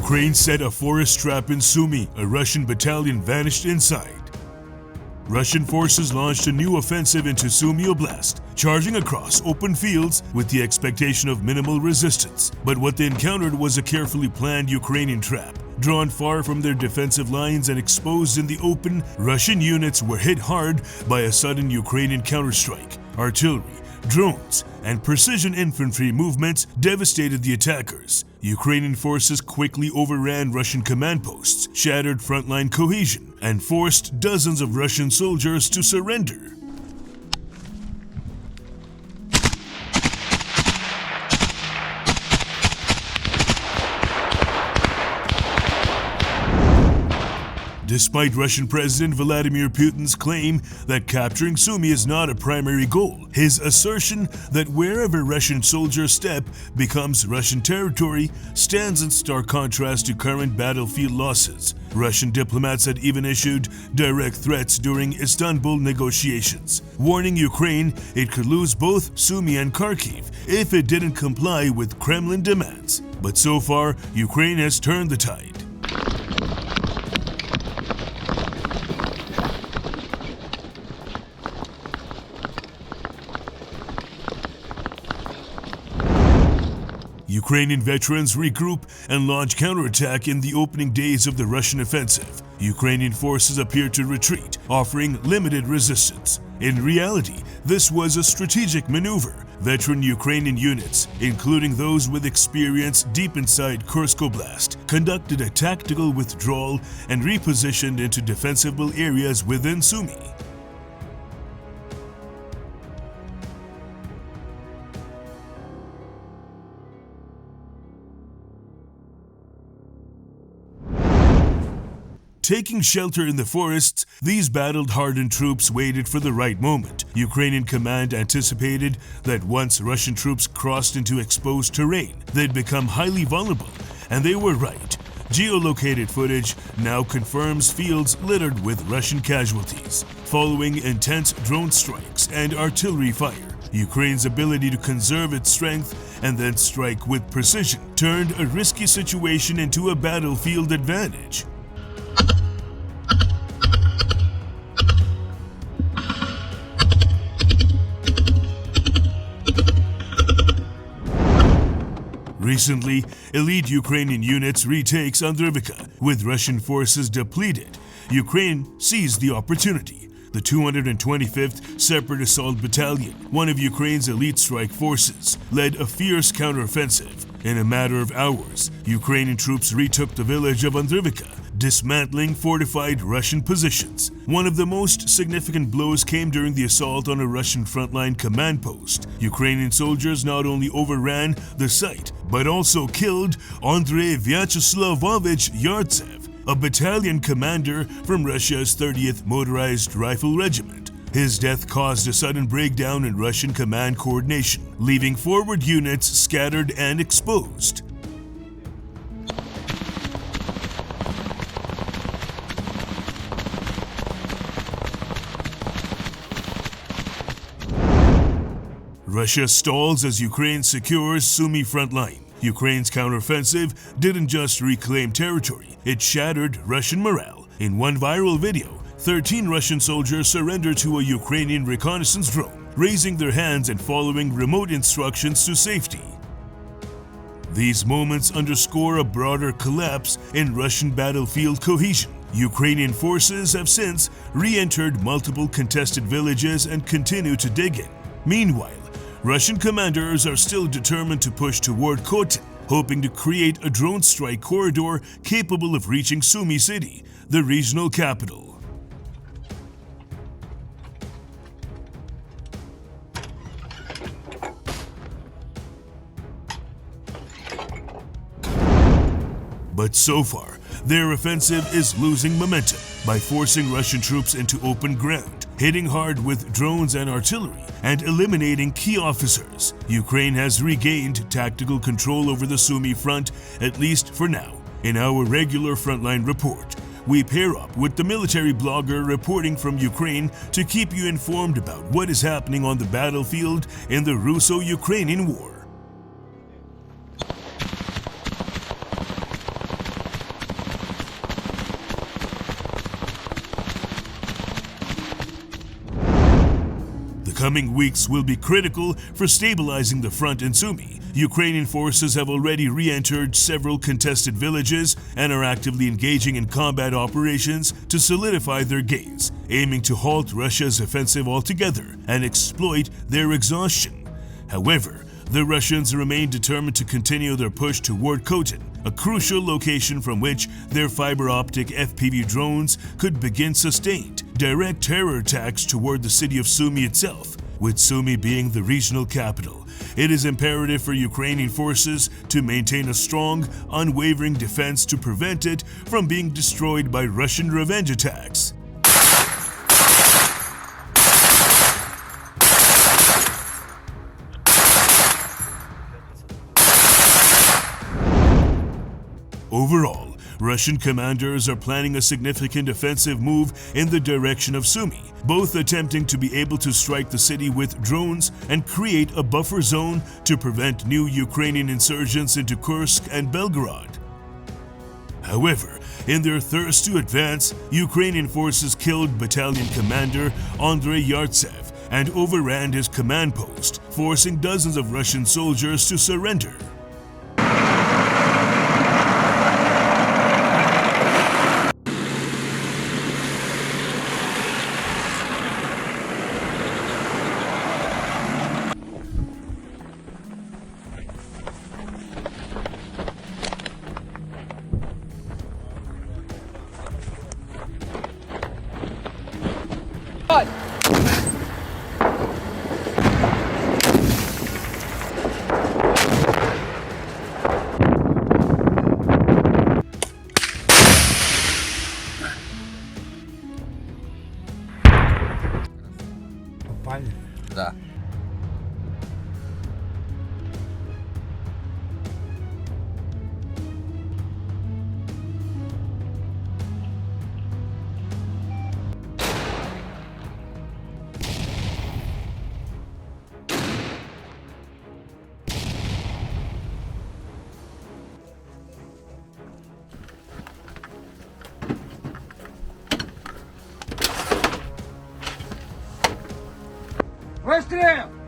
Ukraine set a forest trap in Sumy. A Russian battalion vanished inside. Russian forces launched a new offensive into Sumy Oblast, charging across open fields with the expectation of minimal resistance. But what they encountered was a carefully planned Ukrainian trap. Drawn far from their defensive lines and exposed in the open, Russian units were hit hard by a sudden Ukrainian counterstrike. Artillery, drones, and precision infantry movements devastated the attackers. Ukrainian forces quickly overran Russian command posts, shattered frontline cohesion, and forced dozens of Russian soldiers to surrender. Despite Russian President Vladimir Putin's claim that capturing Sumy is not a primary goal, his assertion that wherever Russian soldiers step becomes Russian territory stands in stark contrast to current battlefield losses. Russian diplomats had even issued direct threats during Istanbul negotiations, warning Ukraine it could lose both Sumy and Kharkiv if it didn't comply with Kremlin demands. But so far, Ukraine has turned the tide. Ukrainian veterans regroup and launch counterattack in the opening days of the Russian offensive. Ukrainian forces appear to retreat, offering limited resistance. In reality, this was a strategic maneuver. Veteran Ukrainian units, including those with experience deep inside Kursk Oblast, conducted a tactical withdrawal and repositioned into defensible areas within Sumy. Taking shelter in the forests, these battle-hardened troops waited for the right moment. Ukrainian command anticipated that once Russian troops crossed into exposed terrain, they'd become highly vulnerable, and they were right. Geolocated footage now confirms fields littered with Russian casualties. Following intense drone strikes and artillery fire, Ukraine's ability to conserve its strength and then strike with precision turned a risky situation into a battlefield advantage. Recently, elite Ukrainian units retakes Andrivka. With Russian forces depleted, Ukraine seized the opportunity. The 225th Separate Assault Battalion, one of Ukraine's elite strike forces, led a fierce counteroffensive. In a matter of hours, Ukrainian troops retook the village of Andrivka, dismantling fortified Russian positions. One of the most significant blows came during the assault on a Russian frontline command post. Ukrainian soldiers not only overran the site, but also killed Andrei Vyacheslavovich Yartsev, a battalion commander from Russia's 30th Motorized Rifle Regiment. His death caused a sudden breakdown in Russian command coordination, leaving forward units scattered and exposed. Russia stalls as Ukraine secures Sumy frontline. Ukraine's counteroffensive didn't just reclaim territory, it shattered Russian morale. In one viral video, 13 Russian soldiers surrendered to a Ukrainian reconnaissance drone, raising their hands and following remote instructions to safety. These moments underscore a broader collapse in Russian battlefield cohesion. Ukrainian forces have since re-entered multiple contested villages and continue to dig in. Meanwhile, Russian commanders are still determined to push toward Khotin, hoping to create a drone strike corridor capable of reaching Sumy City, the regional capital. But so far, their offensive is losing momentum by forcing Russian troops into open ground, hitting hard with drones and artillery, and eliminating key officers. Ukraine has regained tactical control over the Sumy front, at least for now. In our regular frontline report, we pair up with the military blogger reporting from Ukraine to keep you informed about what is happening on the battlefield in the Russo-Ukrainian war. coming weeks will be critical for stabilizing the front in Sumy. Ukrainian forces have already re-entered several contested villages and are actively engaging in combat operations to solidify their gains, aiming to halt Russia's offensive altogether and exploit their exhaustion. However, the Russians remain determined to continue their push toward Khotin, a crucial location from which their fiber-optic FPV drones could begin sustained, direct terror attacks toward the city of Sumy itself. With Sumy being the regional capital, it is imperative for Ukrainian forces to maintain a strong, unwavering defense to prevent it from being destroyed by Russian revenge attacks. Overall, Russian commanders are planning a significant offensive move in the direction of Sumy, both attempting to be able to strike the city with drones and create a buffer zone to prevent new Ukrainian insurgents into Kursk and Belgorod. However, in their thirst to advance, Ukrainian forces killed Battalion Commander Andrei Yartsev and overran his command post, forcing dozens of Russian soldiers to surrender. Да. Выстрел!